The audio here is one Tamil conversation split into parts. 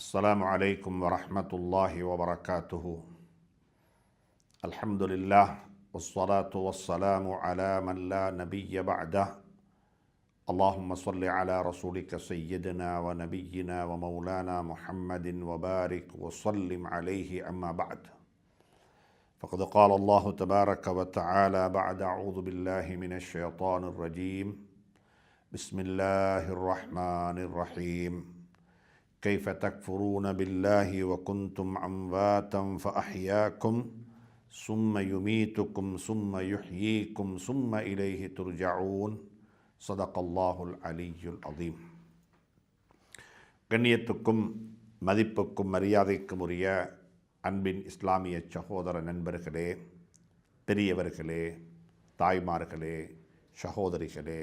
السلام عليكم ورحمة الله وبركاته. الحمد لله والصلاة والسلام على من لا نبي بعده. اللهم صل على رسولك سيدنا ونبينا ومولانا محمد وبارك وسلم عليه. أما بعد، فقد قال الله تبارك وتعالى بعد أعوذ بالله من الشيطان الرجيم. بسم الله الرحمن الرحيم. كيف تكفرون بالله وكنتم أمواتا فأحياكم ثم يميتكم ثم يحييكم ثم إليه ترجعون. صدق الله العلي العظيم. கண்ணியத்துக்கும் மதிப்புக்கும் மரியாதைக்கும் உரிய அன்பின் இஸ்லாமிய சகோதர நண்பர்களே, பெரியவர்களே, தாய்மார்களே, சகோதரிகளே,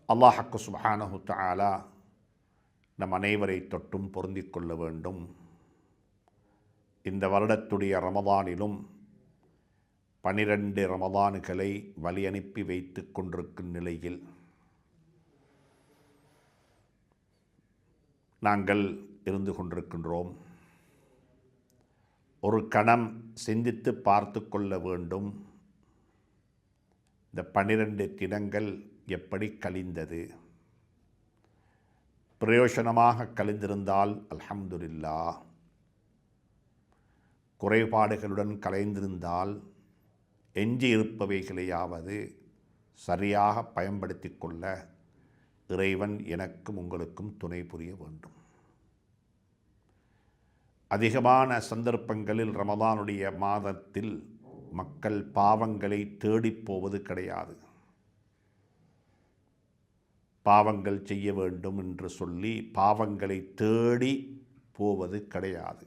அல்லாஹ் சுப்ஹானஹு தஆலா நம் அனைவரை தொட்டும் பொருந்திக் கொள்ள வேண்டும். இந்த வருடத்துடைய ரமதானிலும் 12 ரமதான்களை வழி அனுப்பி வைத்து கொண்டிருக்கும் நிலையில் நாங்கள் இருந்து கொண்டிருக்கின்றோம். ஒரு கணம் சிந்தித்து பார்த்து கொள்ள வேண்டும். இந்த 12 தினங்கள் எப்படி கழிந்தது? பிரயோஜனமாக கழிந்திருந்தால் அல்ஹம்துலில்லாஹ், குறைபாடுகளுடன் கலைந்திருந்தால் எஞ்சி இருப்பவைகளையாவது சரியாக பயன்படுத்தி கொள்ள இறைவன் எனக்கும் உங்களுக்கும் துணை புரிய வேண்டும். அதிகமான சந்தர்ப்பங்களில் ரமதானுடைய மாதத்தில் மக்கள் பாவங்களை தேடிப்போவது கிடையாது. பாவங்கள் செய்ய வேண்டும் என்று சொல்லி பாவங்களை தேடி போவது கிடையாது.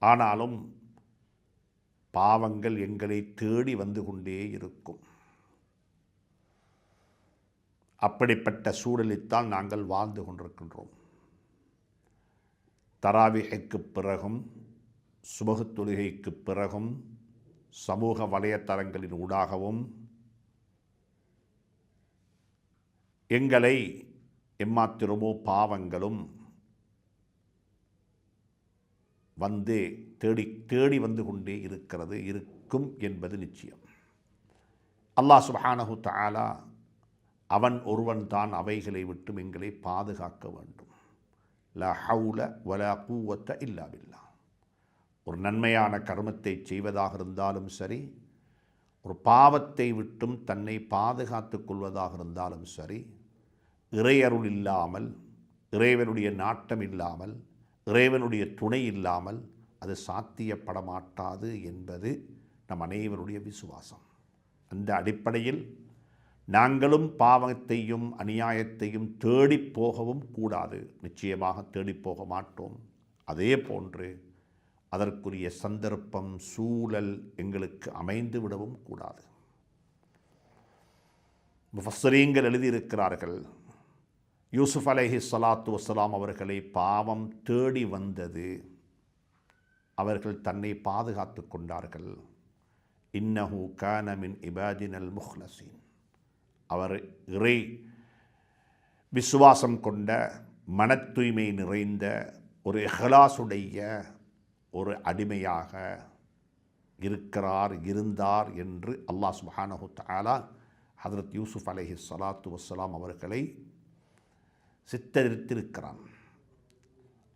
ஆனாலும் பாவங்கள் எங்களை தேடி வந்து கொண்டே இருக்கும். அப்படிப்பட்ட சூழலில்தான் நாங்கள் வாழ்ந்து கொண்டிருக்கின்றோம். தராவிஹுக்கு பிறகும் சுபஹ் தொழுகைக்கு பிறகும் சமூக வலைத்தளங்களின் ஊடாகவும் எங்களை எம்மாத்திரமோ பாவங்களும் வந்து தேடி வந்து கொண்டே இருக்கும் என்பது நிச்சயம். அல்லாஹ் சுப்ஹானஹு தஆலா அவன் ஒருவன் தான் அவைகளை விட்டு எங்களை பாதுகாக்க வேண்டும். லா ஹவுல வலா குவத்த இல்லா பில்லாஹ். ஒரு நன்மையான கர்மத்தை செய்வதாக இருந்தாலும் சரி, ஒரு பாவத்தை விட்டும் தன்னை பாதுகாத்து கொள்வதாக இருந்தாலும் சரி, இறையருள் இல்லாமல், இறைவனுடைய நாட்டம் இல்லாமல், இறைவனுடைய துணை இல்லாமல் அது சாத்தியப்பட மாட்டாது என்பது நம் அனைவருடைய விசுவாசம். அந்த அடிப்படையில் நாங்களும் பாவத்தையும் அநியாயத்தையும் தேடி போகவும் கூடாது. நிச்சயமாக தேடிப்போக மாட்டோம். அதே போன்று அதற்குரிய சந்தர்ப்பம், சூழல் எங்களுக்கு அமைந்து விடவும் கூடாது. முஃபஸ்ஸரீன்கள் எழுதியிருக்கிறார்கள், யூசுப் அலைஹிஸ்ஸலாத்து வஸ்ஸலாம் அவர்களை பாவம் தேடி வந்தது, அவர்கள் தன்னை பாதுகாத்து கொண்டார்கள். இன்னஹு கான மின் இபாதினல் முஹ்லஸீன். அவர் இறை விசுவாசம் கொண்ட, மன தூய்மை நிறைந்த, ஒரு இஹ்லாஸுடைய ஒரு அடிமையாக இருந்தார் என்று அல்லாஹ் சுப்ஹானஹு தஆலா ஹதரத் யூசுப் அலைஹிஸ்ஸலாத்து வஸ்ஸலாம் அவர்களை சித்தரித்திருக்கிறான்.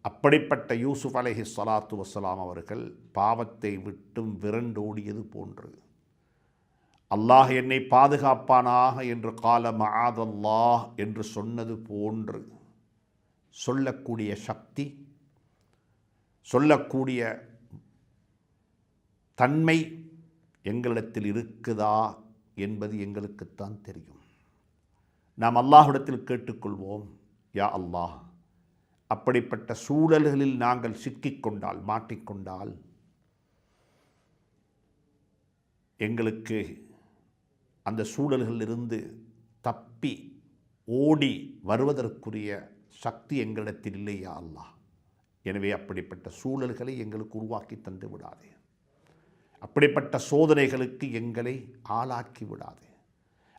அப்படிப்பட்ட யூசுப் அலைஹிஸ்ஸலாத்து வஸ்ஸலாம் அவர்கள் பாவத்தை விட்டும் விரண்டோடியது போன்று, அல்லாஹ் என்னை பாதுகாப்பானாக என்று கால மஆதல்லாஹ் என்று சொன்னது போன்று சொல்லக்கூடிய சக்தி, சொல்லக்கூடிய தன்மை எங்களிடத்தில் இருக்குதா என்பது எங்களுக்குத்தான் தெரியும். நாம் அல்லாஹ்விடத்தில் கேட்டுக்கொள்வோம், யா அல்லாஹ், அப்படிப்பட்ட சூழல்களில் நாங்கள் சிக்கிக்கொண்டால், மாட்டிக்கொண்டால் எங்களுக்கு அந்த சூழல்களிலிருந்து தப்பி ஓடி வருவதற்குரிய சக்தி எங்களிடத்தில் இல்லை யா அல்லாஹ். எனவே அப்படிப்பட்ட சூழல்களை எங்களுக்கு உருவாக்கி தந்து விடாதே. அப்படிப்பட்ட சோதனைகளுக்கு எங்களை ஆளாக்கி விடாதே.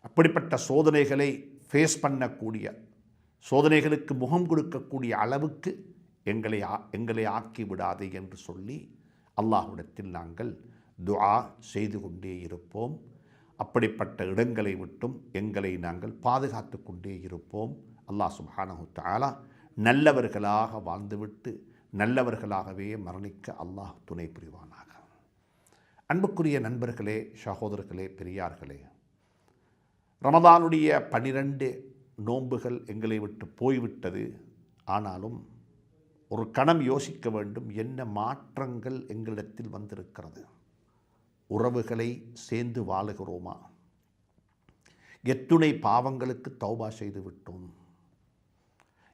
அப்படிப்பட்ட சோதனைகளை ஃபேஸ் பண்ணக்கூடிய சோதனைகளுக்கு முகம் கொடுக்கக்கூடிய அளவுக்கு எங்களை ஆக்கி விடாதே என்று சொல்லி அல்லாஹ்விடத்தில் நாங்கள் துஆ செய்து கொண்டே இருப்போம். அப்படிப்பட்ட இடங்களை விட்டும் எங்களை நாங்கள் பாதுகாத்து கொண்டே இருப்போம். அல்லாஹ் சுப்ஹானஹு தஆலா நல்லவர்களாக வாழ்ந்துவிட்டு நல்லவர்களாகவே மரணிக்க அல்லாஹ் துணை புரிவானாக. அன்புக்குரிய நண்பர்களே, சகோதரர்களே, பெரியார்களே, ரமதானுடைய 12 நோன்புகள் எங்களை விட்டு போய்விட்டது. ஆனாலும் ஒரு கணம் யோசிக்க வேண்டும், என்ன மாற்றங்கள் எங்களிடத்தில் வந்திருக்கிறது. உறவுகளை சேர்ந்து வாழுகிறோமா? எத்துணை பாவங்களுக்கு தௌபா செய்து விட்டோம்?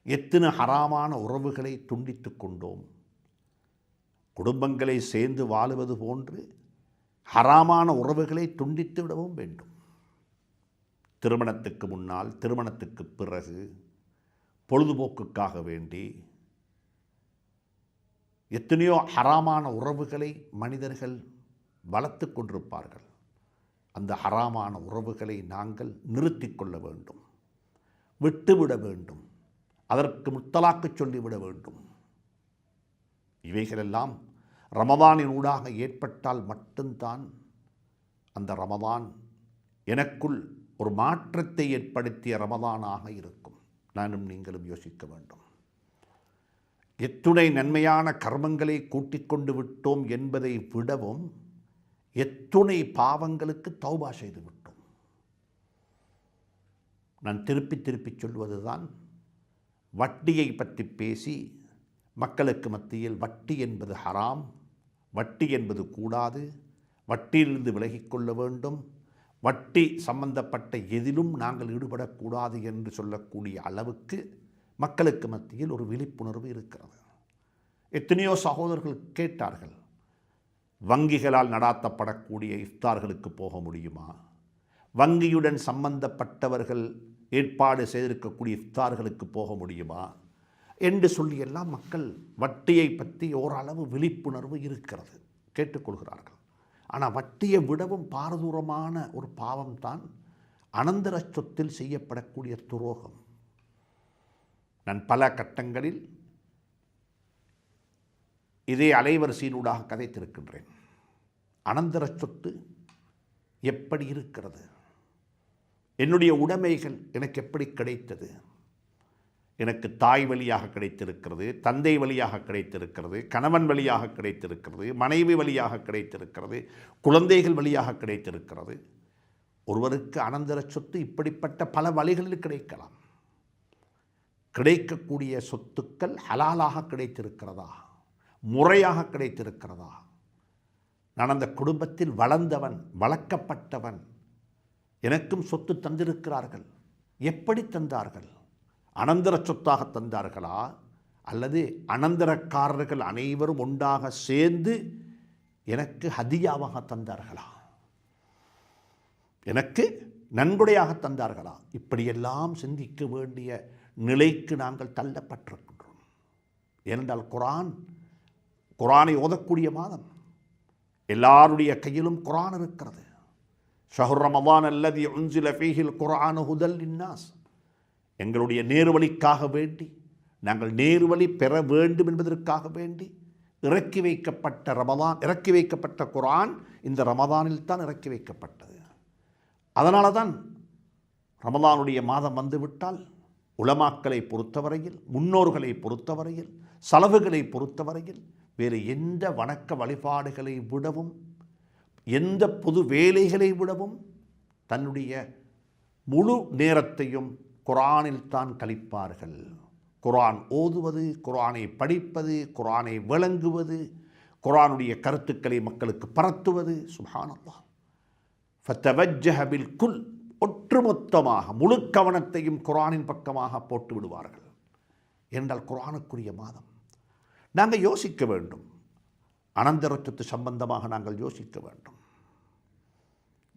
எத்தனை ஹராமான உறவுகளை துண்டித்து கொண்டோம்? குடும்பங்களை சேர்ந்து வாழுவது போன்று ஹராமான உறவுகளை துண்டித்து விடவும் வேண்டும். திருமணத்துக்கு முன்னால், திருமணத்துக்கு பிறகு, பொழுதுபோக்குக்காக வேண்டி எத்தனையோ ஹராமான உறவுகளை மனிதர்கள் வளர்த்து கொண்டிருப்பார்கள். அந்த ஹராமான உறவுகளை நாங்கள் நிறுத்தி கொள்ள வேண்டும், விட்டுவிட வேண்டும், அதற்கு முத்தலாக்கு சொல்லிவிட வேண்டும். இவைகளெல்லாம் ரமதானின் ஊடாக ஏற்பட்டால் மட்டும்தான் அந்த ரமதான் எனக்குள் ஒரு மாற்றத்தை ஏற்படுத்திய ரமதானாக இருக்கும். நானும் நீங்களும் யோசிக்க வேண்டும். எத்துணை நன்மையான கர்மங்களை கூட்டிக் கொண்டு விட்டோம் என்பதை விடவும் எத்துணை பாவங்களுக்கு தௌபா செய்து விட்டோம். நான் திருப்பி திருப்பி சொல்வதுதான், வட்டியை பற்றி பேசி மக்களுக்கு மத்தியில் வட்டி என்பது ஹராம், வட்டி என்பது கூடாது, வட்டியிலிருந்து விலகிக்கொள்ள வேண்டும், வட்டி சம்பந்தப்பட்ட எதிலும் நாங்கள் ஈடுபடக்கூடாது என்று சொல்லக்கூடிய அளவுக்கு மக்களுக்கு மத்தியில் ஒரு விழிப்புணர்வு இருக்கிறது. எத்தனையோ சகோதரர்கள் கேட்டார்கள், வங்கிகளால் நடாத்தப்படக்கூடிய இஃப்தார்களுக்கு போக முடியுமா? வங்கியுடன் சம்பந்தப்பட்டவர்கள் ஏற்பாடு செய்திருக்கக்கூடிய இஃப்தார்களுக்கு போக முடியுமா என்று சொல்லியெல்லாம் மக்கள் வட்டியை பற்றி ஓரளவு விழிப்புணர்வு இருக்கிறது, கேட்டுக்கொள்கிறார்கள். ஆனால் வட்டியை விடவும் பாரதூரமான ஒரு பாவம்தான் அனந்தர சொத்தில் செய்யப்படக்கூடிய துரோகம். நான் பல கட்டங்களில் இதே அலைவரிசையினூடாக கதைத்திருக்கின்றேன். அனந்தர சொத்து எப்படி இருக்கிறது? என்னுடைய உடைமைகள் எனக்கு எப்படி கிடைத்தது? எனக்கு தாய் வழியாக கிடைத்திருக்கிறது, தந்தை வழியாக கிடைத்திருக்கிறது, கணவன் வழியாக கிடைத்திருக்கிறது, மனைவி வழியாக கிடைத்திருக்கிறது, குழந்தைகள் வழியாக கிடைத்திருக்கிறது. ஒருவருக்கு அனந்தர சொத்து இப்படிப்பட்ட பல வழிகளில் கிடைக்கலாம். கிடைக்கக்கூடிய சொத்துக்கள் ஹலாலாக கிடைத்திருக்கிறதா, முறையாக கிடைத்திருக்கிறதா? நான் அந்த குடும்பத்தில் வளர்ந்தவன், வளர்க்கப்பட்டவன், எனக்கும் சொத்து தந்திருக்கிறார்கள். எப்படி தந்தார்கள்? அனந்தர சொத்தாக தந்தார்களா, அல்லது அனந்தரக்காரர்கள் அனைவரும் ஒன்றாக சேர்ந்து எனக்கு ஹதியாவாக தந்தார்களா, எனக்கு நன்கொடையாக தந்தார்களா? இப்படியெல்லாம் சிந்திக்க வேண்டிய நிலைக்கு நாங்கள் தள்ளப்பட்டிருக்கின்றோம். ஏனென்றால் குரானை ஓதக்கூடிய மாதம், எல்லாருடைய கையிலும் குரான் இருக்கிறது. ஷஹ்ரு ரமதான் அல்லதி உன்சில ஃபீஹில் குர்ஆனு ஹுதல் லின்னாஸ். எங்களுடைய நேர்வழிக்காக வேண்டி, நாங்கள் நேர்வழி பெற வேண்டும் என்பதற்காக வேண்டி இறக்கி வைக்கப்பட்ட குர்ஆன் இந்த ரமதானில் தான் இறக்கி வைக்கப்பட்டது. அதனால தான் ரமதானுடைய மாதம் வந்துவிட்டால் உலமாக்களை பொறுத்தவரையில், முன்னோர்களை பொறுத்தவரையில், சலவுகளை பொறுத்தவரையில் வேறு எந்த வணக்க வழிபாடுகளை விடவும், எந்த பொது வேலைகளை விடவும் தன்னுடைய முழு நேரத்தையும் குர்ஆனில் தான் கழிப்பார்கள். குர்ஆன் ஓதுவது, குர்ஆனை படிப்பது, குர்ஆனை விளங்குவது, குர்ஆனுடைய கருத்துக்களை மக்களுக்கு பரத்துவது. சுப்ஹானல்லாஹ். ஃபதவஜ்ஜஹ பில்குல், ஒட்டுமொத்தமாக முழு கவனத்தையும் குர்ஆனின் பக்கமாக போட்டு விடுவார்கள். என்றால் குர்ஆனுக்குரிய மாதம். நாங்கள் யோசிக்க வேண்டும். அனந்தர சொத்து சம்பந்தமாக நாங்கள் யோசிக்க வேண்டும்.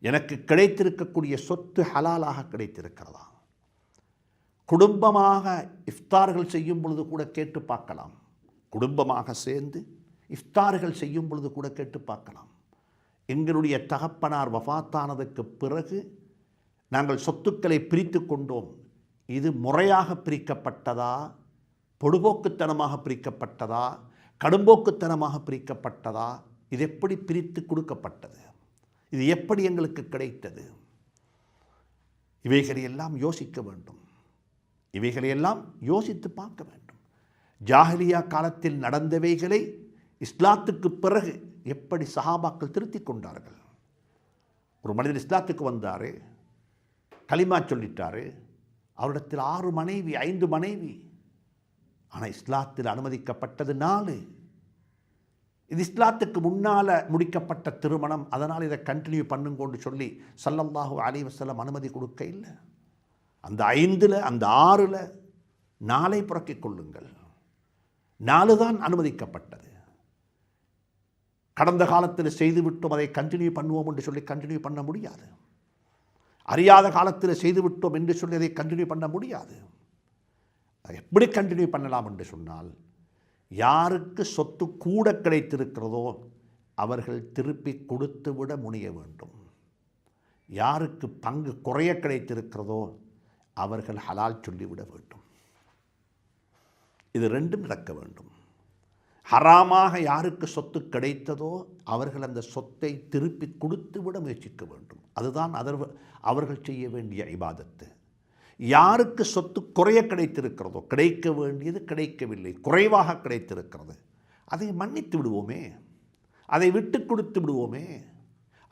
எனக்கு கிடைத்திருக்கக்கூடிய சொத்து ஹலாலாக கிடைத்திருக்கிறதா? குடும்பமாக இஃப்தார்கள் செய்யும் பொழுது கூட கேட்டு பார்க்கலாம். குடும்பமாக சேர்ந்து இஃப்தார்கள் செய்யும் பொழுது கூட கேட்டு பார்க்கலாம். எங்களுடைய தகப்பனார் வஃபாத்தானதுக்கு பிறகு நாங்கள் சொத்துக்களை பிரித்து கொண்டோம். இது முறையாக பிரிக்கப்பட்டதா, பொடுபோக்குத்தனமாக பிரிக்கப்பட்டதா, கடும்போக்குத்தனமாக பிரிக்கப்பட்டதா, இது எப்படி பிரித்து கொடுக்கப்பட்டது, இது எப்படி எங்களுக்கு கிடைத்தது? இவைகளையெல்லாம் யோசிக்க வேண்டும். இவைகளையெல்லாம் யோசித்து பார்க்க வேண்டும். ஜாஹிலியா காலத்தில் நடந்தவைகளை இஸ்லாத்துக்கு பிறகு எப்படி சஹாபாக்கள் திருத்திக் கொண்டார்கள். ஒரு மனிதர் இஸ்லாத்துக்கு வந்தார், கலிமா சொல்லிட்டார், அவரிடத்தில் 6 மனைவி 5 மனைவி, ஆனால் இஸ்லாத்தில் அனுமதிக்கப்பட்டது 4. இது இஸ்லாத்துக்கு முன்னால் முடிக்கப்பட்ட திருமணம், அதனால் இதை கண்டினியூ பண்ணுங்கன்னு சொல்லி ஸல்லல்லாஹு அலைஹி வஸல்லம் அனுமதி கொடுக்க இல்லை. அந்த 5ல் அந்த 6ல் 4 புறக்கிக் கொள்ளுங்கள். 4 தான் அனுமதிக்கப்பட்டது. கடந்த காலத்தில் செய்துவிட்டோம், அதை கண்டினியூ பண்ணுவோம் என்று சொல்லி கண்டினியூ பண்ண முடியாது. அறியாத காலத்தில் செய்துவிட்டோம் என்று சொல்லி அதை கண்டினியூ பண்ண முடியாது. எப்படி கண்டினியூ பண்ணலாம் என்று சொன்னால், யாருக்கு சொத்து கூட கிடைத்திருக்கிறதோ அவர்கள் திருப்பி கொடுத்து விட முனைய வேண்டும். யாருக்கு பங்கு குறைய கிடைத்திருக்கிறதோ அவர்கள் ஹலால் சொல்லிவிட வேண்டும். இது 2ம் நடக்க வேண்டும். ஹராமாக யாருக்கு சொத்து கிடைத்ததோ அவர்கள் அந்த சொத்தை திருப்பி கொடுத்து விட முயற்சிக்க வேண்டும். அதுதான் அவர்கள் செய்ய வேண்டிய இபாதத்து. யாருக்கு சொத்து குறைய கிடைத்திருக்கிறதோ, கிடைக்க வேண்டியது கிடைக்கவில்லை, குறைவாக கிடைத்திருக்கிறது, அதை மன்னித்து விடுவோமே, அதை விட்டு கொடுத்து விடுவோமே,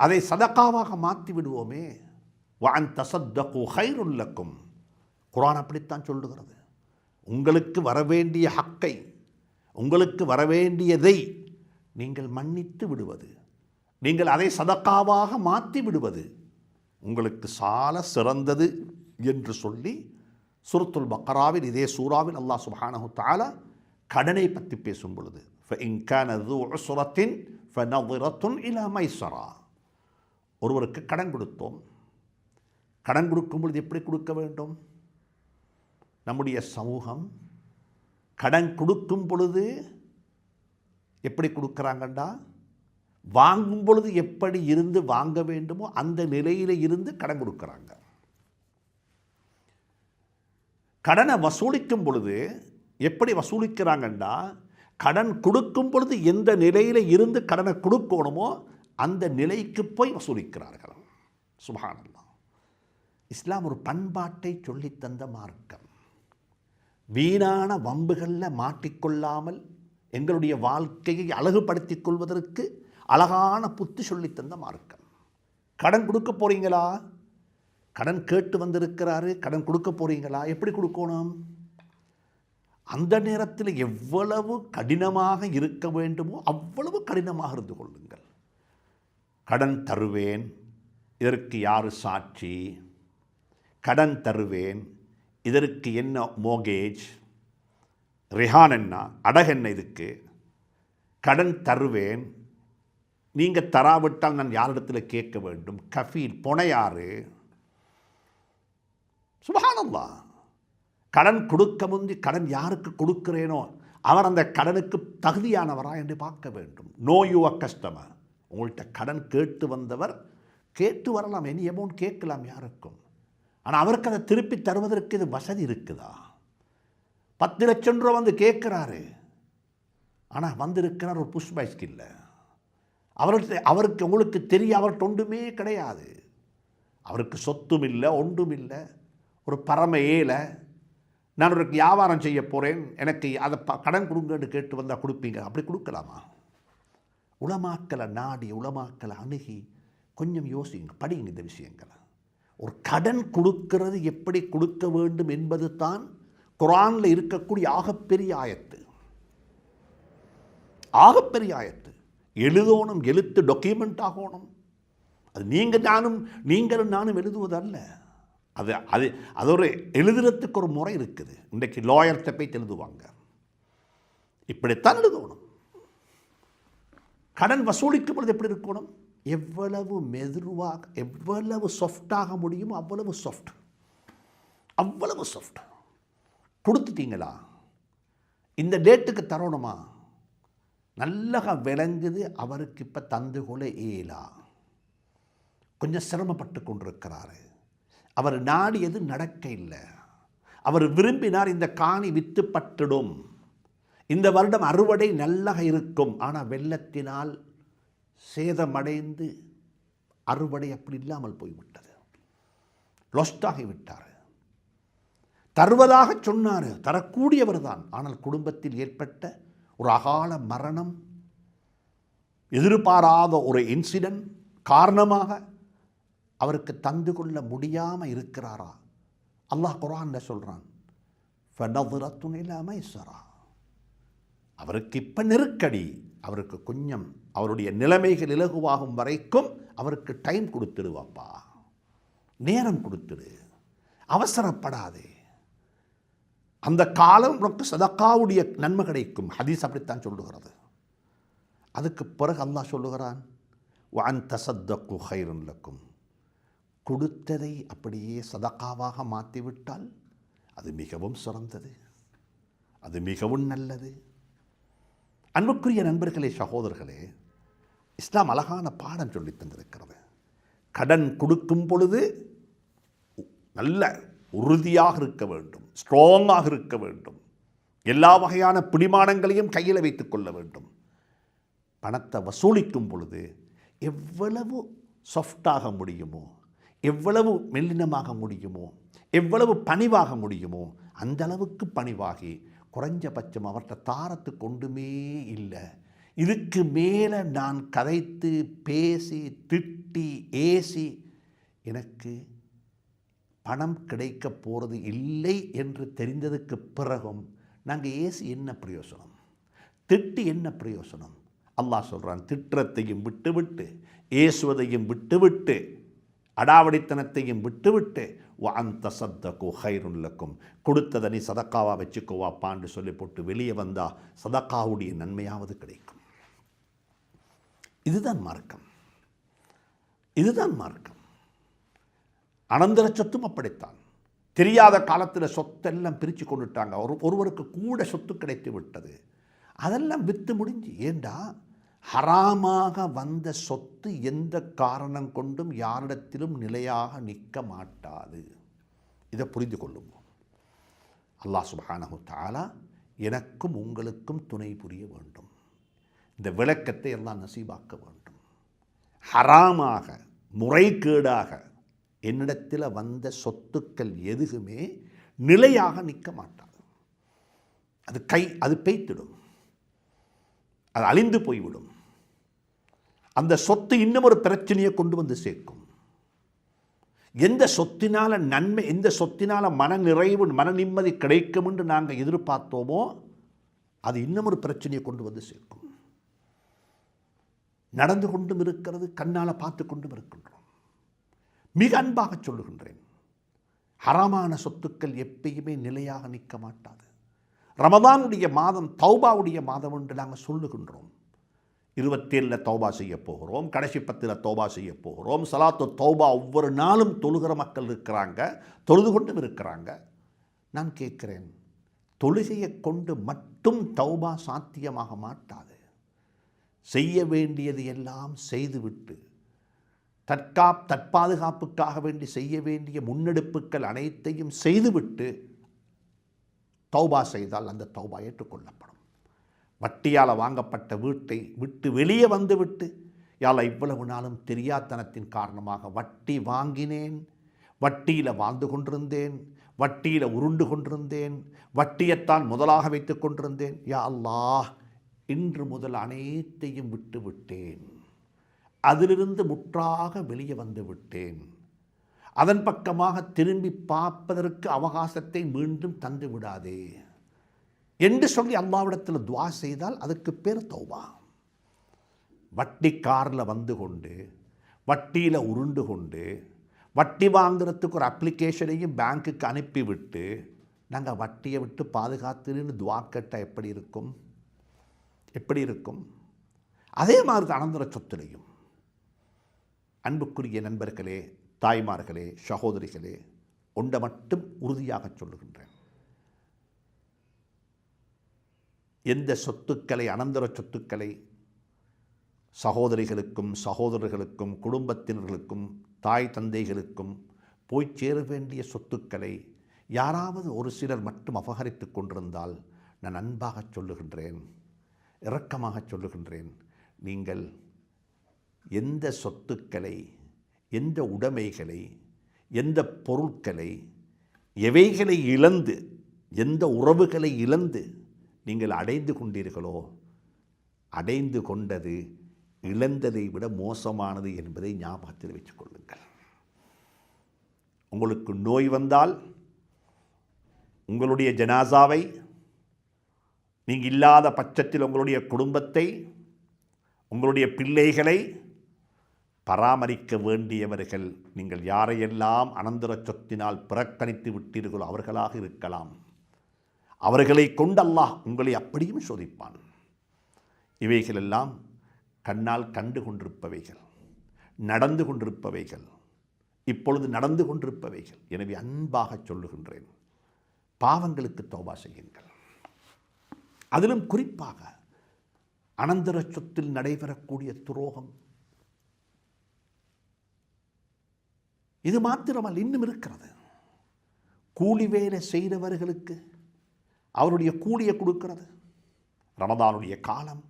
அதை சதகாவாக மாற்றி விடுவோமே. வஅன் தஸத்தகு கைருல் லக்கும், குர்ஆன் அப்படித்தான் சொல்லுகிறது. உங்களுக்கு வரவேண்டிய ஹக்கை, உங்களுக்கு வரவேண்டியதை நீங்கள் மன்னித்து விடுவது, நீங்கள் அதை சதகாவாக மாற்றி விடுவது உங்களுக்கு சால சிறந்தது என்று சொல்லி சூரத்துல் பக்ராவில், இதே சூராவில் அல்லாஹ் சுப்ஹானஹு தஆலா கடனை பற்றி பேசும் பொழுது ஃபஇன் கான ذُو عُسْرَةٍ فَنَظِرَةٌ إِلَى مَيْسَرَةٍ, ஒருவருக்கு கடன் கொடுத்தோம். கடன் கொடுக்கும் பொழுது எப்படி கொடுக்க வேண்டும்? நம்முடைய சமூகம் கடன் கொடுக்கும் பொழுது எப்படி கொடுக்குறாங்கண்டா, வாங்கும் பொழுது எப்படி இருந்து வாங்க வேண்டுமோ அந்த நிலையில் இருந்து கடன் கொடுக்குறாங்க. கடனை வசூலிக்கும் பொழுது எப்படி வசூலிக்கிறாங்கண்டா, கடன் கொடுக்கும் பொழுது எந்த நிலையில் இருந்து கடனை கொடுக்கணுமோ அந்த நிலைக்கு போய் வசூலிக்கிறார்கள். சுப்ஹானல்லாஹ். இஸ்லாம் ஒரு பண்பாட்டை சொல்லித்தந்த மார்க்கம். வீணான வம்புகளில் மாட்டிக்கொள்ளாமல் எங்களுடைய வாழ்க்கையை அழகுபடுத்திக் கொள்வதற்கு அழகான புத்தி சொல்லித்தந்த மார்க்கம். கடன் கொடுக்க போகிறீங்களா? கடன் கேட்டு வந்திருக்கிறாரு, கடன் கொடுக்க போகிறீங்களா? எப்படி கொடுக்கணும்? அந்த நேரத்தில் எவ்வளவு கடினமாக இருக்க வேண்டுமோ அவ்வளவு கடினமாக இருந்து கொள்ளுங்கள். கடன் தருவேன், இதற்கு யார் சாட்சி? கடன் தருவேன், இதற்கு என்ன மோகேஜ், ரிஹான் என்ன, அடகு என்ன, இதுக்கு கடன் தருவேன், நீங்கள் தராவிட்டால் நான் யாரிடத்தில் கேட்க வேண்டும், கஃபீல் பொனையாறு. சுப்ஹானல்லாஹ். கடன் கொடுக்க முந்தி கடன் யாருக்கு கொடுக்கிறேனோ அவர் அந்த கடனுக்கு தகுதியானவரா என்று பார்க்க வேண்டும். No your customer. உங்கள்கிட்ட கடன் கேட்டு வந்தவர் கேட்டு வரலாம், எனி அமௌண்ட் கேட்கலாம் யாருக்கும். ஆனால் அவருக்கு அதை திருப்பி தருவதற்கு இது வசதி இருக்குதா? 10 லட்சம் ரூபா வந்து கேட்குறாரு, ஆனால் வந்திருக்கிறார் ஒரு புஷ் பைஸ்கில்ல. அவருக்கு உங்களுக்கு தெரிய அவர்கிட்ட ஒன்றுமே கிடையாது. அவருக்கு சொத்தும் இல்லை, ஒன்றும் இல்லை, ஒரு பரம ஏழை. நான் ஒரு வியாபாரம் செய்ய போகிறேன், எனக்கு அதை கடன் கொடுங்கன்னு கேட்டு வந்தால் கொடுப்பீங்க? அப்படி கொடுக்கலாமா? உலமாக்களை நாடி, உலமாக்களை அணுகி கொஞ்சம் யோசிங்க, படிங்க இந்த விஷயங்களை. ஒரு கடன் கொடுக்கிறது எப்படி கொடுக்க வேண்டும் என்பது தான் குர்ஆனில் இருக்கக்கூடிய ஆகப்பெரிய ஆயத்து. ஆகப்பெரிய ஆயத்து. எழுதணும், எழுத்து டாக்குமெண்ட் ஆகணும். அது நீங்களும் நானும் எழுதுவதல்ல. அது ஒரு எழுதுறதுக்கு ஒரு முறை இருக்குது. இன்றைக்கு லாயர்கிட்ட போய் எழுதுவாங்க, இப்படித்தான் எழுதணும். கடன் வசூலிக்கும் பொழுது எப்படி இருக்கணும்? எவ்வளவு மெதுவாக, எவ்வளவு சாஃப்டாக முடியுமோ அவ்வளவு சாஃப்ட், அவ்வளவு சாஃப்ட். கொடுத்துட்டீங்களா? இந்த டேட்டுக்கு தரணுமா? நல்லா விளங்குது அவருக்கு இப்போ தந்து கொள்ள இயலா, கொஞ்சம் சிரமப்பட்டு கொண்டிருக்கிறாரு, அவர் நாடியது நடக்க இல்லை, அவர் விரும்பினார் இந்த காணி வித்து பட்டுடும், இந்த வருடம் அறுவடை நல்லக இருக்கும். ஆனால் வெள்ளத்தினால் சேதமடைந்து அறுவடை அப்படி இல்லாமல் போய்விட்டது. லொஸ்டாகிவிட்டார். தருவதாக சொன்னார், தரக்கூடியவர் தான். ஆனால் குடும்பத்தில் ஏற்பட்ட ஒரு அகால மரணம், எதிர்பாராத ஒரு இன்சிடென்ட் காரணமாக அவருக்கு தந்து கொள்ள முடியாமல் இருக்கிறாரா? அல்லாஹ் குர்ஆன்ல சொல்கிறான், ஃபனظரத்துன் இலா மைஸரா. அவருக்கு இப்போ நெருக்கடி, அவருக்கு கொஞ்சம் அவருடைய நிலைமைகள் இலகுவாகும் வரைக்கும் அவருக்கு டைம் கொடுத்துடுவாப்பா, நேரம் கொடுத்துடு, அவசரப்படாதே. அந்த காலம் உனக்கு சதக்காவுடைய நன்மை கிடைக்கும். ஹதீஸ் அப்படித்தான் சொல்லுகிறது. அதுக்கு பிறகு அல்லாஹ் சொல்லுகிறான், வஅன் தஸத்தகு கைருன் லக்கும். கொடுத்ததை அப்படியே சதக்காவாக மாற்றிவிட்டால் அது மிகவும் சிறந்தது, அது மிகவும் நல்லது. அன்புக்குரிய நண்பர்களே, சகோதரர்களே, இஸ்லாம் அழகான பாடம் சொல்லி தந்திருக்கிறது. கடன் கொடுக்கும் பொழுது நல்ல உறுதியாக இருக்க வேண்டும், ஸ்ட்ராங்காக இருக்க வேண்டும், எல்லா வகையான பிடிமானங்களையும் கையில் வைத்துக் கொள்ள வேண்டும். பணத்தை வசூலிக்கும் பொழுது எவ்வளவு சாஃப்டாக முடியுமோ, எவ்வளவு மெல்லினமாக முடியுமோ, எவ்வளவு பணிவாக முடியுமோ அந்த அளவுக்கு பணிவாகி, குறைஞ்சபட்சம் அவர்கிட்ட தாரத்து கொண்டுமே இல்லை, இதுக்கு மேலே நான் கதைத்து பேசி திட்டி ஏசி எனக்கு பணம் கிடைக்க போகிறது இல்லை என்று தெரிந்ததுக்கு பிறகும் நாங்கள் ஏசி என்ன பிரயோசனம், திட்டி என்ன பிரயோசனம்? அல்லாஹ் சொல்கிறான், திட்டத்தையும் விட்டுவிட்டு, ஏசுவதையும் விட்டுவிட்டு, அடாவடித்தனத்தையும் விட்டுவிட்டு, வஅன் தஸத்தகு கைருன் லக்கும். கொடுத்ததை நீ சதக்காவாக வச்சுக்கோவாப்பான்னு சொல்லி போட்டு வெளியே வந்தால் சதக்காவுடைய நன்மையாவது கிடைக்கும். இதுதான் மார்க்கம், இதுதான் மார்க்கம். அனந்தர சொத்தும் அப்படித்தான். தெரியாத காலத்தில் சொத்தெல்லாம் பிரித்து கொண்டுட்டாங்க. ஒருவருக்கு கூட சொத்து கிடைத்து விட்டது. அதெல்லாம் விற்று முடிஞ்சு. ஏண்டா, ஹராமாக வந்த சொத்து எந்த காரணம் கொண்டும் யாரிடத்திலும் நிலையாக நிற்க மாட்டாது. இதை புரிந்து கொள்ளுவோம். அல்லாஹ் சுப்ஹானஹு தஆலா எனக்கும் உங்களுக்கும் துணை புரிய வேண்டும். இந்த விளக்கத்தை எல்லாம் நசீபாக்க வேண்டும். ஹராமாக முறைகேடாக என்னிடத்தில் வந்த சொத்துக்கள் எதுவுமே நிலையாக நிற்க மாட்டாது. அது பெய்த்திடும், அது அழிந்து போய்விடும். அந்த சொத்து இன்னும் ஒரு பிரச்சனையை கொண்டு வந்து சேர்க்கும். எந்த சொத்தினால நன்மை, எந்த சொத்தினால மன நிறைவு, மன நிம்மதி கிடைக்கும் என்று நாங்கள் எதிர்பார்த்தோமோ அது இன்னும் ஒரு பிரச்சனையை கொண்டு வந்து சேர்க்கும். நடந்து கொண்டும் இருக்கிறது, கண்ணால் பார்த்து கொண்டும் இருக்கின்றோம். மிக அன்பாக சொல்லுகின்றேன், ஹராமான சொத்துக்கள் எப்பயுமே நிலையாக நிற்க மாட்டாது. ரமதானுடைய மாதம் தௌபாவுடைய மாதம் என்று நாங்கள் சொல்லுகின்றோம். 27 தௌபா செய்ய போகிறோம், கடைசி 10 தௌபா செய்ய போகிறோம். சலாத்து தௌபா ஒவ்வொரு நாளும் தொழுகிற மக்கள் இருக்கிறாங்க, தொழுது கொண்டும் இருக்கிறாங்க. நான் கேட்கிறேன், தொழுகையை கொண்டு மட்டும் தௌபா சாத்தியமாக மாட்டாது. செய்ய வேண்டியது எல்லாம் செய்துவிட்டு, தற்பாதுகாப்புக்காக வேண்டி செய்ய வேண்டிய முன்னெடுப்புகள் அனைத்தையும் செய்துவிட்டு தௌபா செய்தால் அந்த தௌபா ஏற்றுக்கொள்ளப்படும். வட்டியால் வாங்கப்பட்ட வீட்டை விட்டு வெளியே வந்துவிட்டு, யால இவ்வளவு நாளும் தெரியாத்தனத்தின் காரணமாக வட்டி வாங்கினேன், வட்டியில் வாழ்ந்து கொண்டிருந்தேன், வட்டியில் உருண்டு கொண்டிருந்தேன், வட்டியைத்தான் முதலாக வைத்து கொண்டிருந்தேன், யா அல்லாஹ் இன்று முதல் அனைத்தையும் விட்டு விட்டேன், அதிலிருந்து முற்றாக வெளியே வந்து விட்டேன், அதன் பக்கமாக திரும்பி பார்ப்பதற்கு அவகாசத்தை மீண்டும் தந்து விடாதே என்று சொல்லி அல்லாஹ்விடத்தில் துஆ செய்தால் அதுக்கு பேர் தௌபா. வட்டிக்காரில் வந்து கொண்டு, வட்டியில் உருண்டு கொண்டு, வட்டி வாங்குறதுக்கு ஒரு அப்ளிகேஷனையும் பேங்க்குக்கு அனுப்பிவிட்டு நாங்கள் வட்டியை விட்டு பாதுகாத்துன்னு துஆ கேட்டால் எப்படி இருக்கும்? எப்படி இருக்கும்? அதே மாதிரி தான் அனந்தர சொத்துலையும். அன்புக்குரிய நண்பர்களே, தாய்மார்களே, சகோதரிகளே, ஒன்றை மட்டும் உறுதியாக சொல்லுகின்றேன், எந்த சொத்துக்களை, அனந்தர சொத்துக்களை சகோதரிகளுக்கும் யாராவது ஒரு சிலர் மட்டும் அபகரித்து கொண்டிருந்தால் நான் அன்பாக சொல்லுகின்றேன், இரக்கமாக சொல்லுகின்றேன், நீங்கள் எந்த சொத்துக்களை, எந்த உடைமைகளை, எந்த பொருட்களை, எவைகளை இழந்து, எந்த உறவுகளை இழந்து நீங்கள் அடைந்து கொண்டீர்களோ, அடைந்து கொண்டது இழந்ததை விட மோசமானது என்பதை ஞாபகத்தில் வைத்துக் கொள்ளுங்கள். உங்களுக்கு நோய் வந்தால் உங்களுடைய ஜனாசாவை நீங்கள் இல்லாத பட்சத்தில் உங்களுடைய குடும்பத்தை, உங்களுடைய பிள்ளைகளை பராமரிக்க வேண்டியவர்கள் நீங்கள் யாரையெல்லாம் அனந்தர சொத்தினால் புறக்கணித்து விட்டீர்களோ அவர்களாக இருக்கலாம். அவர்களை கொண்டு அல்லாஹ் உங்களை அப்படியும் சோதிப்பான். இவைகளெல்லாம் கண்ணால் கண்டு கொண்டிருப்பவைகள், நடந்து கொண்டிருப்பவைகள், இப்பொழுது நடந்து கொண்டிருப்பவைகள். எனவே அன்பாக சொல்லுகின்றேன், பாவங்களுக்கு தௌபா செய்யுங்கள். அதிலும் குறிப்பாக அனந்தர சொத்தில் நடைபெறக்கூடிய துரோகம் இது மாத்திரமல்ல, இன்னும் இருக்கிறது. கூலி வேலை செய்தவர்களுக்கு அவருடைய கூலியை கொடுக்கிறது. ரமதானுடைய காலம்,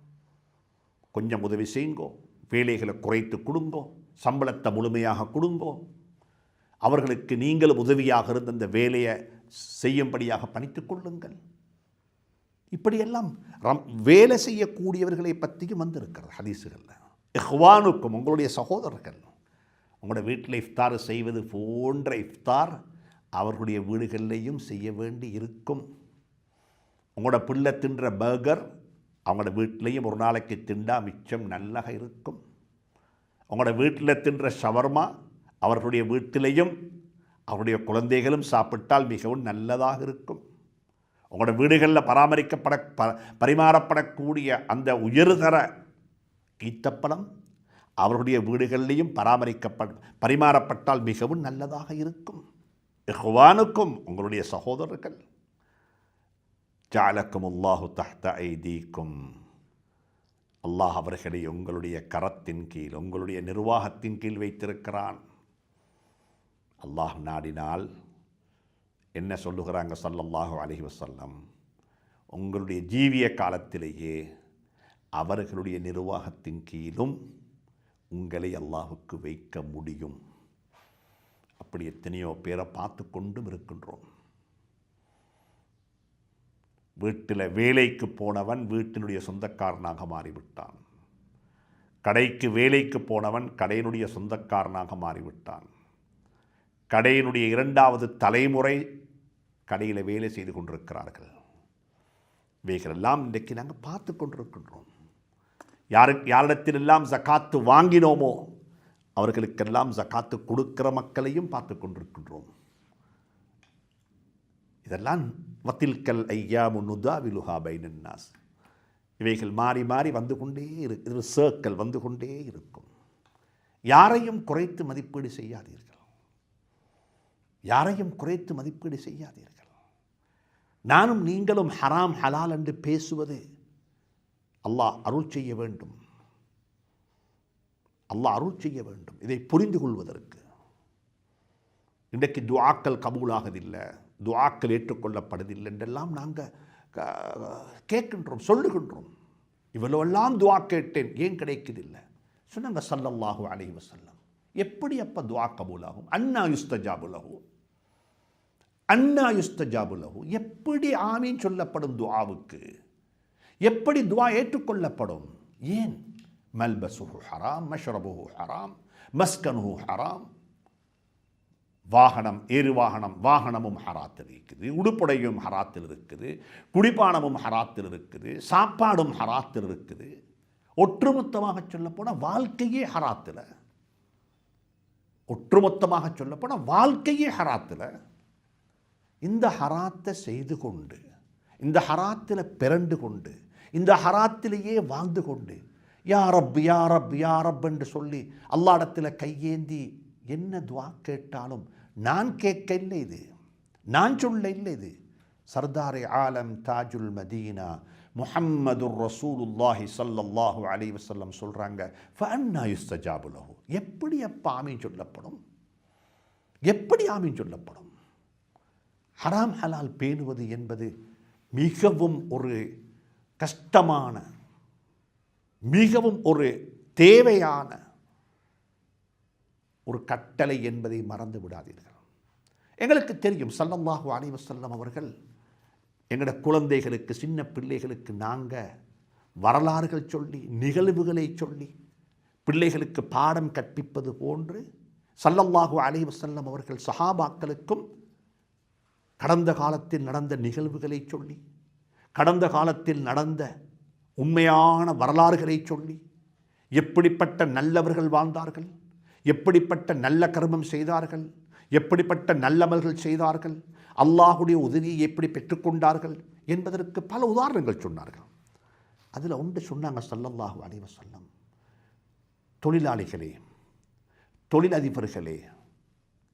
கொஞ்சம் உதவி செய்யுங்கோ, வேலைகளை குறைத்து கொடுங்கோ, சம்பளத்தை முழுமையாக கொடுங்கோ, அவர்களுக்கு நீங்களும் உதவியாக இருந்த அந்த வேலையை செய்யும்படியாக பணித்துக் கொள்ளுங்கள். இப்படியெல்லாம் வேலை செய்யக்கூடியவர்களை பற்றியும் வந்திருக்கிறது ஹதீஸுகளில். இஹ்வானுக்கும், உங்களுடைய சகோதரர்கள், உங்களோட வீட்டில் இஃப்தார் செய்வது போன்ற இஃப்தார் அவர்களுடைய வீடுகளிலேயும் செய்ய வேண்டி இருக்கும். உங்களோட பிள்ளை தின்ற பர்கர் அவங்களோட வீட்டிலையும் ஒரு நாளைக்கு திண்டா மிச்சம் நல்லாக இருக்கும். உங்களோட வீட்டில் தின்ற ஷவர்மா அவர்களுடைய வீட்டிலையும் அவருடைய குழந்தைகளும் சாப்பிட்டால் மிகவும் நல்லதாக இருக்கும். உங்களோட வீடுகளில் பரிமாறப்படக்கூடிய அந்த உயர்தர ஈத்தப்பழம் அவர்களுடைய வீடுகளிலையும் பரிமாறப்பட்டால் மிகவும் நல்லதாக இருக்கும். இஹ்வானுக்கும், உங்களுடைய சகோதரர்கள். ஜஅலக்குமுல்லாஹு தஹ்த ஐதீக்கும், அல்லாஹ் அவர்களை உங்களுடைய கரத்தின் கீழ், உங்களுடைய நிர்வாகத்தின் கீழ் வைத்திருக்கிறான். அல்லாஹ் நாடினால் என்ன சொல்லுகிறாங்க ஸல்லல்லாஹு அலைஹி வஸல்லம், உங்களுடைய ஜீவிய காலத்திலேயே அவர்களுடைய நிர்வாகத்தின் கீழும் உங்களை அல்லாஹுக்கு வைக்க முடியும். அப்படி எத்தனையோ பேரை பார்த்து கொண்டும் இருக்கின்றோம். வீட்டில் வேலைக்கு போனவன் வீட்டினுடைய சொந்தக்காரனாக மாறிவிட்டான். கடைக்கு வேலைக்கு போனவன் கடையினுடைய சொந்தக்காரனாக மாறிவிட்டான். கடையினுடைய இரண்டாவது தலைமுறை கடையில் வேலை செய்து கொண்டிருக்கிறார்கள். இவைகளெல்லாம் இன்றைக்கு நாங்கள் பார்த்து கொண்டிருக்கின்றோம். யாரிடத்திலெல்லாம் ஜகாத்து வாங்கினோமோ அவர்களுக்கெல்லாம் ஜகாத்து கொடுக்கிற மக்களையும் பார்த்து கொண்டிருக்கின்றோம். இதெல்லாம் வத்தில்கல் ஐயாமு நுதாவிலுஹா பைனன் நாஸ், இவைகள் மாறி மாறி வந்து கொண்டே இது சர்க்கிள் வந்து கொண்டே இருக்கும். யாரையும் குறைத்து மதிப்பீடு செய்யாதீர்கள், யாரையும் குறைத்து மதிப்பீடு செய்யாதீர்கள். நானும் நீங்களும் ஹராம் ஹலால் என்று பேசுவது அல்லாஹ் அருள் செய்ய வேண்டும். அல்லாஹ் அருள் செய்ய வேண்டும் இதை புரிந்து கொள்வதற்கு. இன்றைக்கு துஆக்கள் கபூலாகதில்லை, துஆக்கள் ஏற்றுக்கொள்ளப்படுவதில்லை என்றெல்லாம் நாங்கள் கேட்கின்றோம், சொல்லுகின்றோம். இவ்வளவெல்லாம் துஆ கேட்டேன், ஏன் கிடைக்குதில்லை? சொன்னாங்க ஸல்லல்லாஹு அலைஹி வஸல்லம், எப்படி அப்போ துஆ கபூலாகும்? அன்னா யுஸ்தஜாபு லஹு, அன்னா யுஸ்தஜாபு லஹு, எப்படி ஆமீன் சொல்லப்படும் துஆவுக்கு? எப்படி துஆ ஏற்றுக்கொள்ளப்படும்? ஏன்? மல்பசுஹு ஹராம், மஷ்ரபுஹு ஹராம், மஸ்கனுஹு ஹராம். வாகனம், ஏறு வாகனம், வாகனமும் ஹராத்தில் இருக்குது, உடுப்புடையும் ஹராத்தில் இருக்குது, குடிப்பானமும் ஹராத்தில் இருக்குது, சாப்பாடும் ஹராத்தில் இருக்குது. ஒட்டுமொத்தமாக சொல்லப்போனால் வாழ்க்கையே ஹராத்தில், ஒட்டுமொத்தமாக சொல்லப்போனால் வாழ்க்கையே ஹராத்தில். இந்த ஹராத்தை செய்து கொண்டு, இந்த ஹராத்தில் பிறண்டு கொண்டு, இந்த ஹராத்திலேயே வாழ்ந்து கொண்டு யா ரப் யா ரப் யா ரப் என்று சொல்லி அல்லாஹ்விடத்தில் கையேந்தி என்ன துஆ கேட்டாலும் நான் கேட்க இல்லை, இது நான் சொல்ல இல்லை, இது சர்தாரே ஆலம் தாஜுல் மதீனா முஹம்மதுர் ரசூலுல்லாஹி ஸல்லல்லாஹு அலைஹி வஸல்லம் சொல்கிறாங்க, ஃபஅன்னா யுஸ்தஜாபு லஹு, எப்படி அப்போ ஆமீன் சொல்லப்படும்? எப்படி ஆமீன் சொல்லப்படும்? ஹராம் ஹலால் பேணுவது என்பது மிகவும் ஒரு கஷ்டமான, மிகவும் ஒரு தேவையான ஒரு கட்டளை என்பதை மறந்து விடாதீர்கள். எங்களுக்கு தெரியும் ஸல்லல்லாஹு அலைஹி வஸல்லம் அவர்கள் எங்களோட குழந்தைகளுக்கு, சின்ன பிள்ளைகளுக்கு நாங்கள் வரலாறுகள் சொல்லி, நிகழ்வுகளை சொல்லி பிள்ளைகளுக்கு பாடம் கற்பிப்பது போன்று ஸல்லல்லாஹு அலைஹி வஸல்லம் அவர்கள் சஹாபாக்களுக்கும் கடந்த காலத்தில் நடந்த நிகழ்வுகளை சொல்லி, கடந்த காலத்தில் நடந்த உண்மையான வரலாறுகளை சொல்லி, எப்படிப்பட்ட நல்லவர்கள் வாழ்ந்தார்கள், எப்படிப்பட்ட நல்ல கர்மம் செய்தார்கள், எப்படிப்பட்ட நல்லமல்கள் செய்தார்கள், அல்லாஹுடைய உதவியை எப்படி பெற்றுக்கொண்டார்கள் என்பதற்கு பல உதாரணங்கள் சொன்னார்கள். அதில் ஒன்று சொன்னாங்க ஸல்லல்லாஹு அலைஹி வஸல்லம், தொழிலாளிகளே, தொழிலதிபர்களே,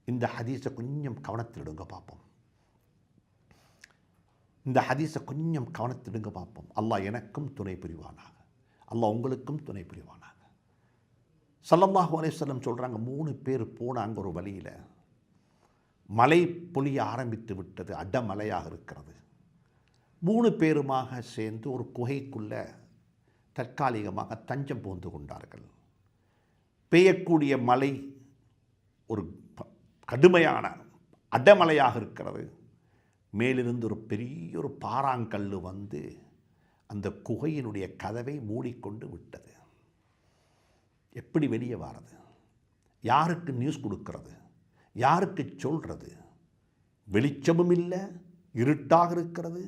இந்த ஹதீஸை கொஞ்சம் கவனத்திலிடுங்க பார்ப்போம். இந்த ஹதீஸை கொஞ்சம் கவனத்திடுங்க பார்ப்போம். அல்லாஹ் எனக்கும் துணை புரிவானாக, அல்லாஹ் உங்களுக்கும் துணை புரிவானாக. ஸல்லல்லாஹு அலைஹி வஸல்லம் சொல்கிறாங்க, 3 பேர் போனாங்க ஒரு வழியில். மழை பொழிய ஆரம்பித்து விட்டது, அடமழையாக இருக்கிறது. 3 பேருமாக சேர்ந்து ஒரு குகைக்குள்ளே தற்காலிகமாக தஞ்சம் புகுந்து கொண்டார்கள். பெய்யக்கூடிய மழை ஒரு கடுமையான அடமழையாக இருக்கிறது. மேலிருந்து ஒரு பெரிய ஒரு பாறாங்கல் வந்து அந்த குகையினுடைய கதவை மூடிக்கொண்டு விட்டது. எப்படி வெளியே வாரது? யாருக்கு நியூஸ் கொடுக்கிறது? யாருக்கு சொல்கிறது? வெளிச்சமும் இல்லை, இருட்டாக இருக்கிறது,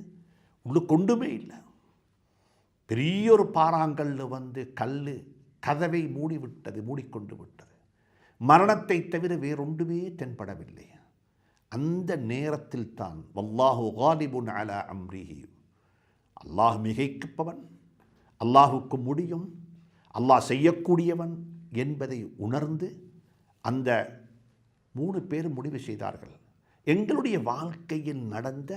உள்ளுக்கொண்டுமே இல்லை. பெரிய ஒரு பாறாங்கல் வந்து கதவை மூடிக்கொண்டு விட்டது. மரணத்தை தவிர வேறொன்றுமே தென்படவில்லை. அந்த நேரத்தில் தான் வல்லாஹு காலிபுன் அலா அம்ரிஹி, அல்லாஹ் மிகைப்பவன், அல்லாஹுக்கு முடியும், அல்லாஹ் செய்யக்கூடியவன் என்பதை உணர்ந்து அந்த 3 பேர் முடிவு செய்தார்கள், எங்களுடைய வாழ்க்கையில் நடந்த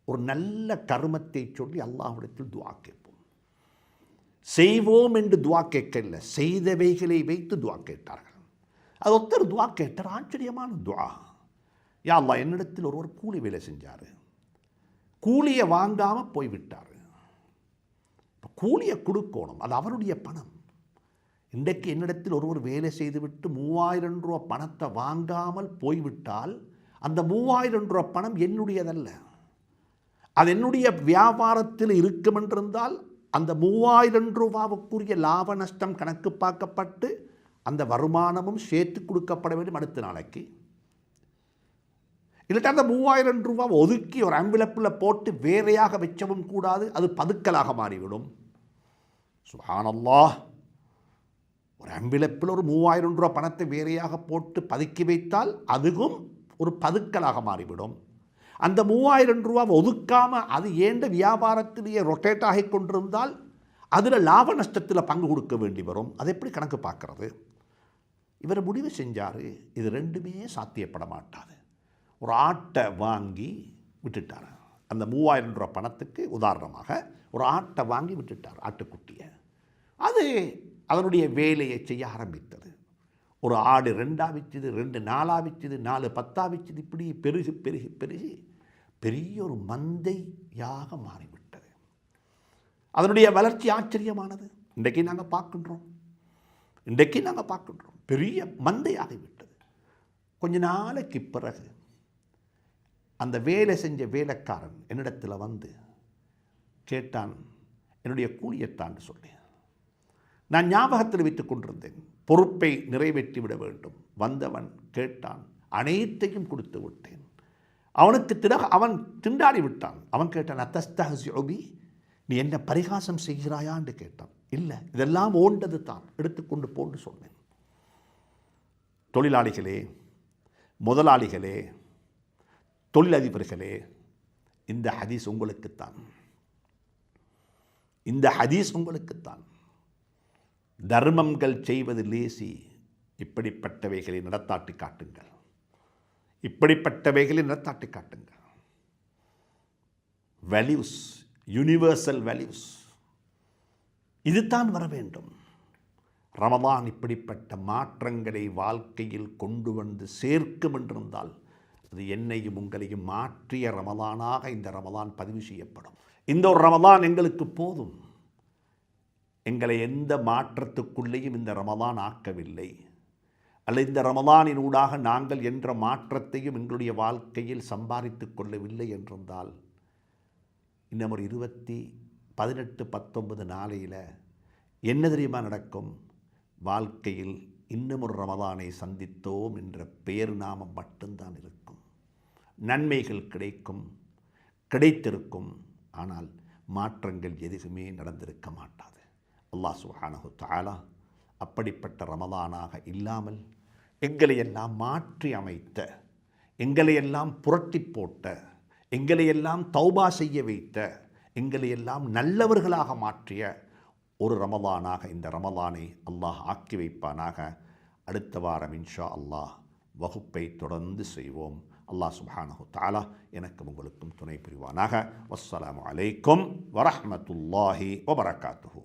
ஒரு நல்ல கர்மத்தை சொல்லி அல்லாஹ்விடத்தில் துஆ கேட்போம். செய்வோம் என்று துஆ கேட்கல, செய்தவைகளை வைத்து துஆ கேட்டார்கள். அது ஒருத்தர் துஆ கேட்டார், ஆச்சரியமான துஆ. யா அல்லாஹ், என்னிடத்தில் ஒருவர் கூலி வேலை செஞ்சார், கூலியை வாங்காமல் போய்விட்டார். கூலியை கொடுக்கணும், அது அவருடைய பணம். இன்றைக்கு என்னிடத்தில் ஒருவர் வேலை செய்துவிட்டு 3000 ரூபா பணத்தை வாங்காமல் போய்விட்டால் அந்த 3000 ரூபா பணம் என்னுடையதல்ல. அது என்னுடைய வியாபாரத்தில் இருக்கும் என்றிருந்தால் அந்த 3000 ரூபாவுக்குரிய லாப நஷ்டம் கணக்கு பார்க்கப்பட்டு அந்த வருமானமும் சேர்த்து கொடுக்கப்பட வேண்டும் அடுத்த நாளைக்கு. இல்லாட்டா அந்த 3000 ரூபாவை ஒதுக்கி ஒரு அம்பிலப்பில் போட்டு வேறையாக வச்சவும் கூடாது, அது பதுக்கலாக மாறிவிடும். சுப்ஹானல்லாஹ், ஒரு அம்பிலப்பில் ஒரு 3000 ரூபா பணத்தை வேறையாக போட்டு பதுக்கி வைத்தால் அதுவும் ஒரு பதுக்கலாக மாறிவிடும். அந்த 3000 ரூபாவை ஒதுக்காமல் அது ஏண்ட வியாபாரத்திலேயே ரொட்டேட் ஆகி கொண்டிருந்தால் அதில் லாப நஷ்டத்தில் பங்கு கொடுக்க வேண்டி வரும். அதை எப்படி கணக்கு பார்க்கறது? இவர் முடிவு செஞ்சார், இது ரெண்டுமே சாத்தியப்பட மாட்டாது. ஒரு ஆட்டை வாங்கி விட்டுட்டார். அந்த 3000 ரூபா பணத்துக்கு உதாரணமாக ஒரு ஆட்டை வாங்கி விட்டுட்டார், ஆட்டுக்குட்டியை. அது அதனுடைய வேலையை செய்ய ஆரம்பித்தது. ஒரு ஆடு 2 விச்சுது, 2 4 விச்சுது, 4 10 விச்சுது. இப்படி பெருகி பெருகி பெருகி பெரிய ஒரு மந்தையாக மாறிவிட்டது. அதனுடைய வளர்ச்சி ஆச்சரியமானது. இன்றைக்கு நாங்கள் பார்க்கின்றோம் பெரிய மந்தையாகிவிட்டது. கொஞ்ச நாளைக்கு பிறகு அந்த வேலை செஞ்ச வேலைக்காரன் என்னிடத்தில் வந்து கேட்டான், என்னுடைய கூலியத்தான்னு சொல்லி. நான் ஞாபகத்தில் வைத்துக் கொண்டிருந்தேன், பொறுப்பை நிறைவேற்றி விட வேண்டும். வந்தவன் கேட்டான், அனைத்தையும் கொடுத்து விட்டேன். அவன் திண்டாடி விட்டான். அவன் கேட்டான், அத்தஸ்தஹ்ஸிஉ பி, நீ என்ன பரிகாசம் செய்கிறாயான்னு கேட்டான். இல்லை, இதெல்லாம் ஓண்டது தான், எடுத்துக்கொண்டு போன்னு சொன்னேன். தொழிலாளிகளே, முதலாளிகளே, தொழிலதிபர்களே, இந்த ஹதீஸ் உங்களுக்குத்தான். இந்த ஹதீஸ் உங்களுக்குத்தான். தர்மங்கள் செய்வது லேசி, இப்படிப்பட்டவைகளை நடத்தாட்டி காட்டுங்கள், இப்படிப்பட்டவைகளை நடத்தாட்டி காட்டுங்கள். வேல்யூஸ், யூனிவர்சல் வேல்யூஸ், இதுதான் வர வேண்டும். ரமலான் இப்படிப்பட்ட மாற்றங்களை வாழ்க்கையில் கொண்டு வந்து சேர்க்கும் என்றிருந்தால் அது என்னையும் உங்களையும் மாற்றிய ரமலானாக இந்த ரமலான் பதிவு செய்யப்படும். இந்த ஒரு ரமலான் எங்களுக்கு போதும். எங்களை எந்த மாற்றத்துக்குள்ளேயும் இந்த ரமலான் ஆக்கவில்லை, அல்ல இந்த ரமலானின் ஊடாக நாங்கள் என்ற மாற்றத்தையும் எங்களுடைய வாழ்க்கையில் சம்பாதித்து கொள்ளவில்லை என்றிருந்தால் இன்னும் ஒரு 18, 19 நாளையில் என்ன தெரியுமா நடக்கும்? வாழ்க்கையில் இன்னும் ஒரு ரமலானை சந்தித்தோம் என்ற பெயர் நாமம் மட்டும்தான் இருக்கும். நன்மைகள் கிடைத்திருக்கும், ஆனால் மாற்றங்கள் எதுவுமே நடந்திருக்க மாட்டாது. அல்லாஹ் சுப்ஹானஹு தஆலா அப்படிப்பட்ட ரமலானாக இல்லாமல் எங்களையெல்லாம் மாற்றி அமைத்த, எங்களையெல்லாம் புரட்டி போட்ட, எங்களையெல்லாம் தௌபா செய்ய வைத்த, எங்களையெல்லாம் நல்லவர்களாக மாற்றிய ஒரு ரமலானாக இந்த ரமலானை அல்லாஹ் ஆக்கி வைப்பானாக. அடுத்த வாரம் இன்ஷா அல்லாஹ் வகுப்பை தொடர்ந்து செய்வோம். அல்லாஹ் சுப்ஹானஹு தஆலா எனக்கும் உங்களுக்கும் துணை புரிவானாக. வஸ்ஸலாமு அலைக்கும் வரஹ்மத்துல்லாஹி வபரகாத்துஹு.